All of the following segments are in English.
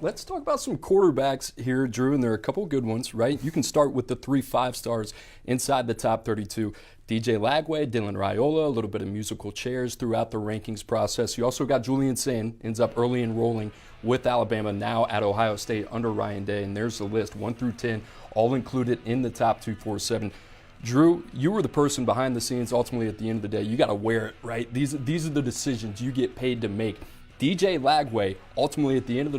Let's talk about some quarterbacks here, Drew, and there are a couple of good ones, right? You can start with the 3 5-stars inside the top 32. DJ Lagway, Dylan Raiola, a little bit of musical chairs throughout the rankings process. You also got Julian Sayin, ends up early enrolling with Alabama, now at Ohio State under Ryan Day, and there's the list, 1 through 10, all included in the top 247. Drew, you were the person behind the scenes. Ultimately, at the end of the day, you got to wear it, right? These are the decisions you get paid to make. DJ Lagway, ultimately at the end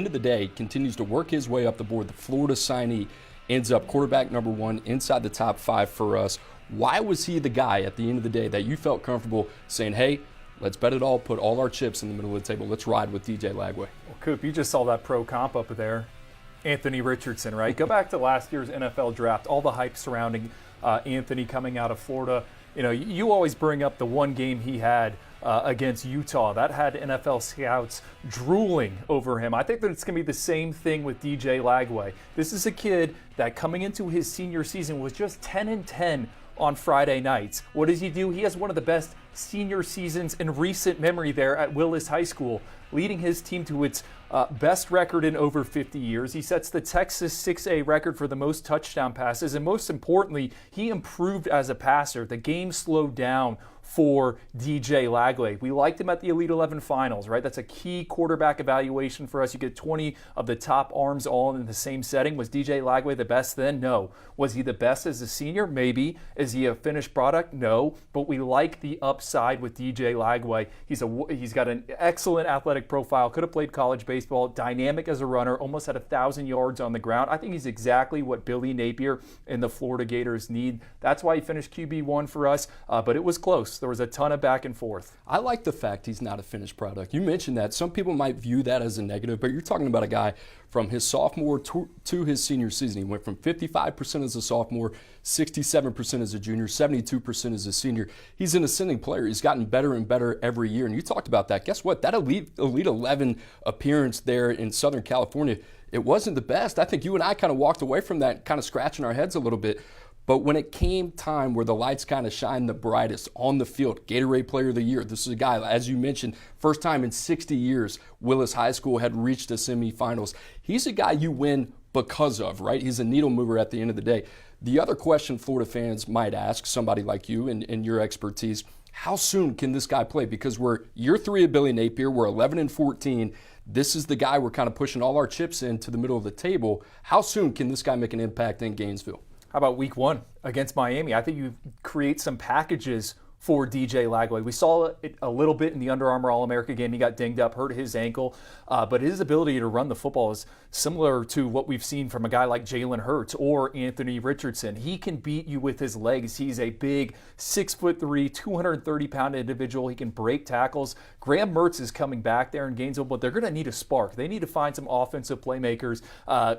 of the day, continues to work his way up the board. The Florida signee ends up quarterback number 1 inside the top 5 for us. Why was he the guy at the end of the day that you felt comfortable saying, hey, let's bet it all, put all our chips in the middle of the table, let's ride with DJ Lagway? Well, Coop, you just saw that pro comp up there. Anthony Richardson, right? Go back to last year's NFL draft, all the hype surrounding Anthony coming out of Florida. You know, you always bring up the one game he had against Utah. That had NFL scouts drooling over him. I think that it's going to be the same thing with DJ Lagway. This is a kid that coming into his senior season was just 10-10 on Friday nights. What does he do? He has one of the best senior seasons in recent memory there at Willis High School, leading his team to its best record in over 50 years. He sets the Texas 6A record for the most touchdown passes, and most importantly, he improved as a passer. The game slowed down for DJ Lagway. We liked him at the Elite 11 finals, right? That's a key quarterback evaluation for us. You get 20 of the top arms all in the same setting. Was DJ Lagway the best then? No. Was he the best as a senior? Maybe. Is he a finished product? No. But we like the upside with DJ Lagway. He's got an excellent athletic profile, could have played college baseball, dynamic as a runner, almost had 1,000 yards on the ground. I think he's exactly what Billy Napier and the Florida Gators need. That's why he finished QB1 for us, but it was close. There was a ton of back and forth. I like the fact he's not a finished product. You mentioned that. Some people might view that as a negative, but you're talking about a guy from his sophomore to his senior season. He went from 55% as a sophomore, 67% as a junior, 72% as a senior. He's an ascending player. He's gotten better and better every year, and you talked about that. Guess what? That Elite 11 appearance there in Southern California, it wasn't the best. I think you and I kind of walked away from that kind of scratching our heads a little bit. But when it came time where the lights kind of shined the brightest on the field, Gatorade Player of the Year, this is a guy, as you mentioned, first time in 60 years, Willis High School had reached the semifinals. He's a guy you win because of, right? He's a needle mover at the end of the day. The other question Florida fans might ask, somebody like you and your expertise, how soon can this guy play? Because we're year 3 of Billy Napier, we're 11-14. This is the guy we're kind of pushing all our chips into the middle of the table. How soon can this guy make an impact in Gainesville? How about week 1 against Miami? I think you create some packages for DJ Lagway. We saw it a little bit in the Under Armour All-America game. He got dinged up, hurt his ankle, but his ability to run the football is similar to what we've seen from a guy like Jalen Hurts or Anthony Richardson. He can beat you with his legs. He's a big 6'3", 230-pound individual. He can break tackles. Graham Mertz is coming back there in Gainesville, but they're going to need a spark. They need to find some offensive playmakers.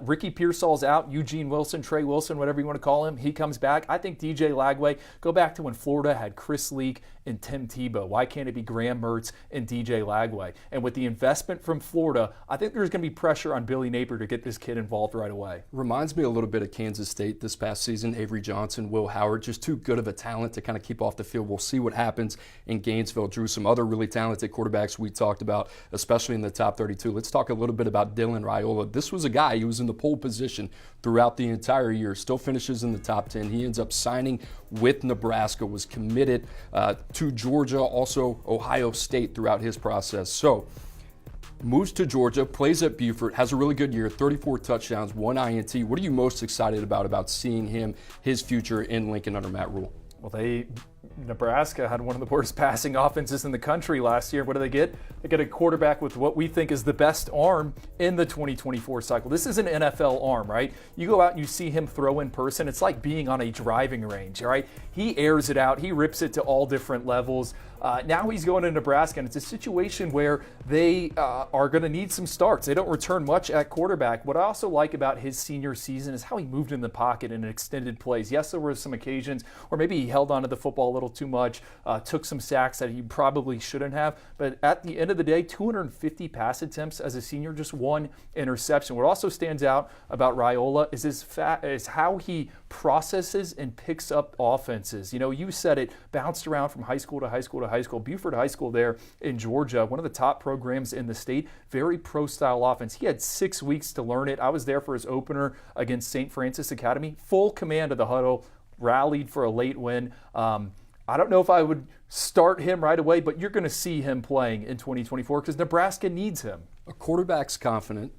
Ricky Pearsall's out. Eugene Wilson, Trey Wilson, whatever you want to call him, he comes back. I think DJ Lagway, go back to when Florida had Chris Leak and Tim Tebow. Why can't it be Graham Mertz and DJ Lagway? And with the investment from Florida, I think there's going to be pressure on Billy Napier to get this kid involved right away. Reminds me a little bit of Kansas State this past season. Avery Johnson, Will Howard, just too good of a talent to kind of keep off the field. We'll see what happens in Gainesville. Drew, some other really talented quarterbacks we talked about, especially in the top 32. Let's talk a little bit about Dylan Raiola. This was a guy who was in the pole position throughout the entire year, still finishes in the top 10. He ends up signing with Nebraska, was committed to Georgia, also Ohio State throughout his process. So moves to Georgia, plays at Beaufort, has a really good year, 34 touchdowns, 1 INT. What are you most excited about seeing him, his future in Lincoln under Matt Rule? Well, Nebraska had one of the worst passing offenses in the country last year. What do they get? They get a quarterback with what we think is the best arm in the 2024 cycle. This is an NFL arm, right? You go out and you see him throw in person. It's like being on a driving range, right? He airs it out. He rips it to all different levels. Now he's going to Nebraska, and it's a situation where they are going to need some starts. They don't return much at quarterback. What I also like about his senior season is how he moved in the pocket in extended plays. Yes, there were some occasions where maybe he held onto the football a little too much, took some sacks that he probably shouldn't have. But at the end of the day, 250 pass attempts as a senior, just one interception. What also stands out about Raiola is how he processes and picks up offenses. You said it, bounced around from high school to high school to high school. Buford High School there in Georgia, one of the top programs in the state, very pro-style offense. He had 6 weeks to learn it. I was there for his opener against St. Francis Academy. Full command of the huddle, rallied for a late win. I don't know if I would start him right away, but you're going to see him playing in 2024 because Nebraska needs him. A quarterback's confidence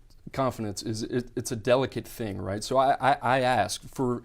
it's a delicate thing, right? So I ask for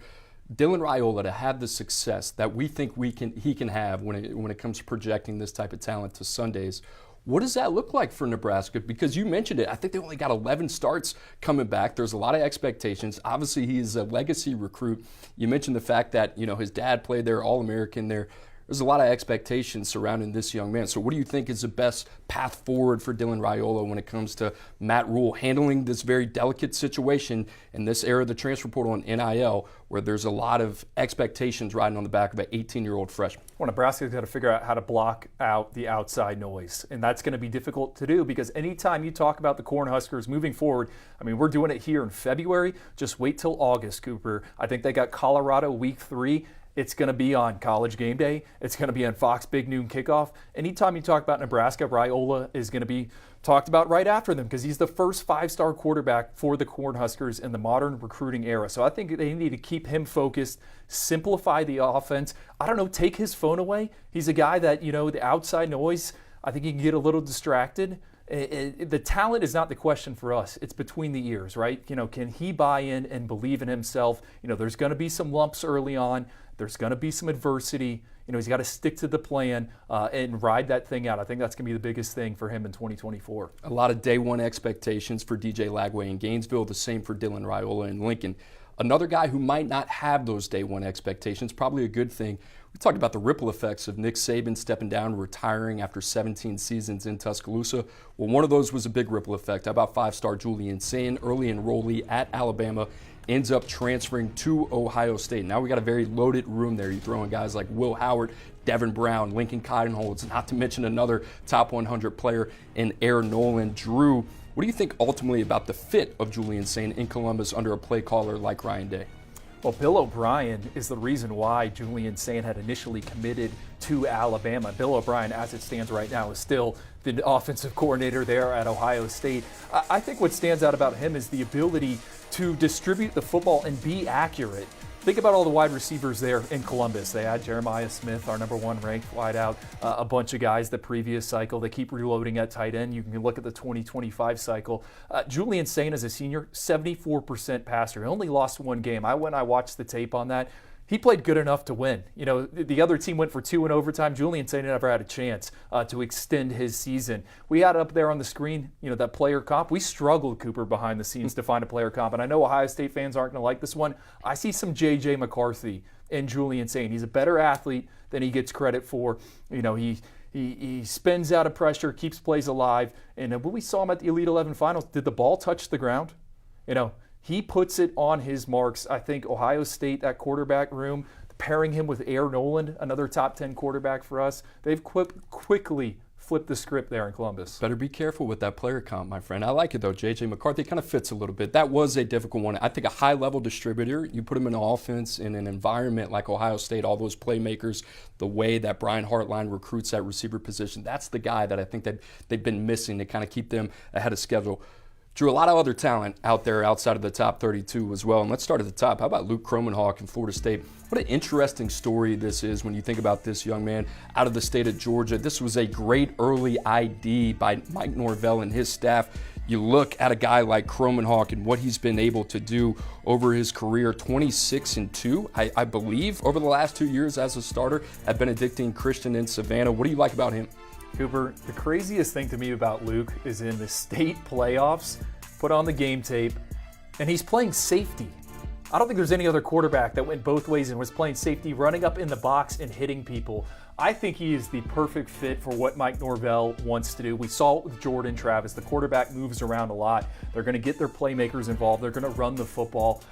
Dylan Raiola to have the success that we think he can have when it comes to projecting this type of talent to Sundays. What does that look like for Nebraska? Because you mentioned it. I think they only got 11 starts coming back. There's a lot of expectations. Obviously, he is a legacy recruit. You mentioned the fact that his dad played there, All-American there. There's a lot of expectations surrounding this young man. So what do you think is the best path forward for Dylan Raiola when it comes to Matt Rule handling this very delicate situation in this era of the transfer portal and NIL, where there's a lot of expectations riding on the back of an 18-year-old freshman? Well, Nebraska's got to figure out how to block out the outside noise, and that's going to be difficult to do because anytime you talk about the Cornhuskers moving forward, we're doing it here in February. Just wait till August, Cooper. I think they got Colorado week 3. It's going to be on College Game Day. It's going to be on Fox Big Noon Kickoff. Anytime you talk about Nebraska, Raiola is going to be talked about right after them because he's the first 5-star quarterback for the Cornhuskers in the modern recruiting era. So I think they need to keep him focused, simplify the offense. I don't know, take his phone away. He's a guy that, the outside noise, I think he can get a little distracted. The talent is not the question for us. It's between the ears, right? Can he buy in and believe in himself? There's going to be some lumps early on. There's going to be some adversity. He's got to stick to the plan and ride that thing out. I think that's going to be the biggest thing for him in 2024. A lot of day one expectations for DJ Lagway in Gainesville, the same for Dylan Raiola in Lincoln. Another guy who might not have those day one expectations, probably a good thing. We talked about the ripple effects of Nick Saban stepping down, retiring after 17 seasons in Tuscaloosa. Well, one of those was a big ripple effect. How about 5-star Julian Sayin, early enrollee at Alabama, ends up transferring to Ohio State. Now we got a very loaded room there. You throw in guys like Will Howard, Devin Brown, Lincoln Kidenholz, not to mention another top 100 player in Noland. Drew, what do you think ultimately about the fit of Julian Sayin in Columbus under a play caller like Ryan Day? Well, Bill O'Brien is the reason why Julian Sayin had initially committed to Alabama. Bill O'Brien, as it stands right now, is still the offensive coordinator there at Ohio State. I think what stands out about him is the ability to distribute the football and be accurate. Think about all the wide receivers there in Columbus. They had Jeremiah Smith, our number 1 ranked wideout, a bunch of guys the previous cycle. They keep reloading at tight end. You can look at the 2025 cycle. Julian Sayin as a senior, 74% passer. He only lost 1 game. I watched the tape on that. He played good enough to win. The other team went for 2 in overtime. Julian Sayin never had a chance to extend his season. We had up there on the screen, that player comp. We struggled, Cooper, behind the scenes to find a player comp. And I know Ohio State fans aren't going to like this one. I see some J.J. McCarthy in Julian Sayin. He's a better athlete than he gets credit for. He spins out of pressure, keeps plays alive. And when we saw him at the Elite 11 finals, did the ball touch the ground? He puts it on his marks. I think Ohio State, that quarterback room, pairing him with Noland, another top 10 quarterback for us, they've quickly flipped the script there in Columbus. Better be careful with that player comp, my friend. I like it, though. J.J. McCarthy kind of fits a little bit. That was a difficult one. I think a high-level distributor, you put him in an offense in an environment like Ohio State, all those playmakers, the way that Brian Hartline recruits that receiver position, that's the guy that I think that they've been missing to kind of keep them ahead of schedule. Drew, a lot of other talent out there outside of the top 32 as well. And let's start at the top. How about Luke Kromenhoek in Florida State? What an interesting story this is when you think about this young man out of the state of Georgia. This was a great early ID by Mike Norvell and his staff. You look at a guy like Kromenhoek and what he's been able to do over his career, 26-2, I believe, over the last 2 years as a starter at Benedictine Christian in Savannah. What do you like about him? Cooper, the craziest thing to me about Luke is in the state playoffs, put on the game tape, and he's playing safety. I don't think there's any other quarterback that went both ways and was playing safety, running up in the box and hitting people. I think he is the perfect fit for what Mike Norvell wants to do. We saw it with Jordan Travis. The quarterback moves around a lot. They're going to get their playmakers involved. They're going to run the football.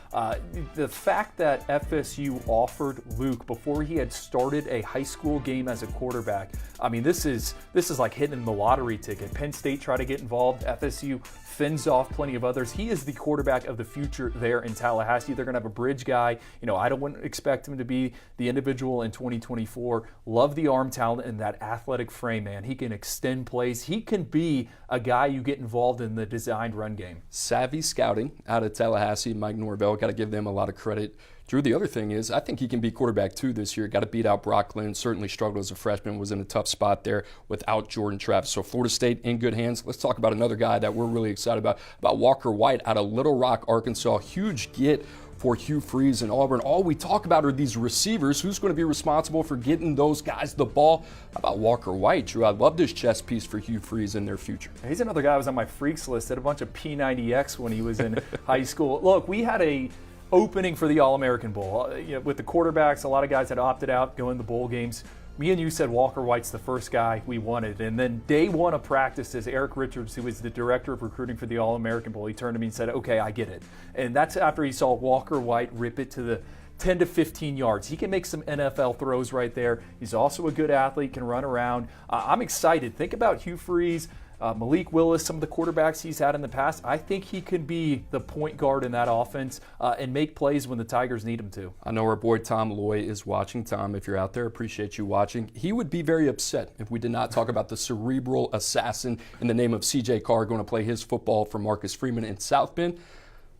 The fact that FSU offered Luke before he had started a high school game as a quarterback, I mean, this is like hitting the lottery ticket. Penn State tried to get involved. FSU fends off plenty of others. He is the quarterback of the future there in Tallahassee. They're going to have a bridge guy. I wouldn't expect him to be the individual in 2024. Love the arm talent and that athletic frame, man. He can extend plays. He can be a guy you get involved in the designed run game. Savvy scouting out of Tallahassee. Mike Norvell, got to give them a lot of credit. Drew, the other thing is, I think he can be quarterback too this year. Got to beat out Brock Glenn. Certainly struggled as a freshman. Was in a tough spot there without Jordan Travis. So Florida State in good hands. Let's talk about another guy that we're really excited about Walker White out of Little Rock, Arkansas. Huge get for Hugh Freeze and Auburn. All we talk about are these receivers. Who's going to be responsible for getting those guys the ball? How about Walker White, Drew? I love this chess piece for Hugh Freeze in their future. He's another guy who was on my freaks list. Had a bunch of P90X when he was in high school. Look, we had a opening for the All-American Bowl. With the quarterbacks, a lot of guys had opted out, going to the bowl games. Me and you said Walker White's the first guy we wanted. And then day one of practices, Eric Richards, who was the director of recruiting for the All-American Bowl, he turned to me and said, okay, I get it. And that's after he saw Walker White rip it to the 10 to 15 yards. He can make some NFL throws right there. He's also a good athlete, can run around. I'm excited. Think about Hugh Freeze, Malik Willis, some of the quarterbacks he's had in the past. I think he can be the point guard in that offense and make plays when the Tigers need him to. I know our boy Tom Loy is watching. Tom, if you're out there, appreciate you watching. He would be very upset if we did not talk about the cerebral assassin in the name of C.J. Carr going to play his football for Marcus Freeman in South Bend.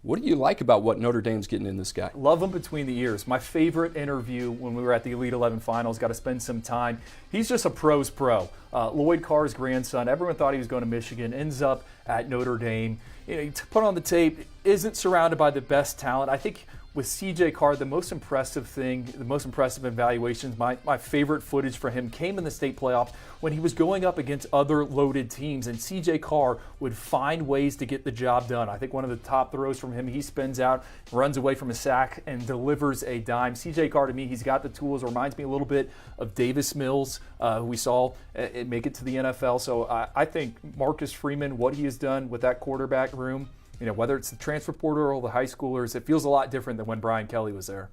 What do you like about what Notre Dame's getting in this guy? Love him between the ears. My favorite interview when we were at the Elite 11 finals, got to spend some time. He's just a pro's pro. Lloyd Carr's grandson, everyone thought he was going to Michigan, ends up at Notre Dame. To put on the tape, isn't surrounded by the best talent. I think with C.J. Carr, the most impressive evaluations, my favorite footage for him came in the state playoffs when he was going up against other loaded teams, and C.J. Carr would find ways to get the job done. I think one of the top throws from him, he spins out, runs away from a sack, and delivers a dime. C.J. Carr, to me, he's got the tools. Reminds me a little bit of Davis Mills, who we saw make it to the NFL. So I think Marcus Freeman, what he has done with that quarterback room, whether it's the transfer portal or the high schoolers, it feels a lot different than when Brian Kelly was there.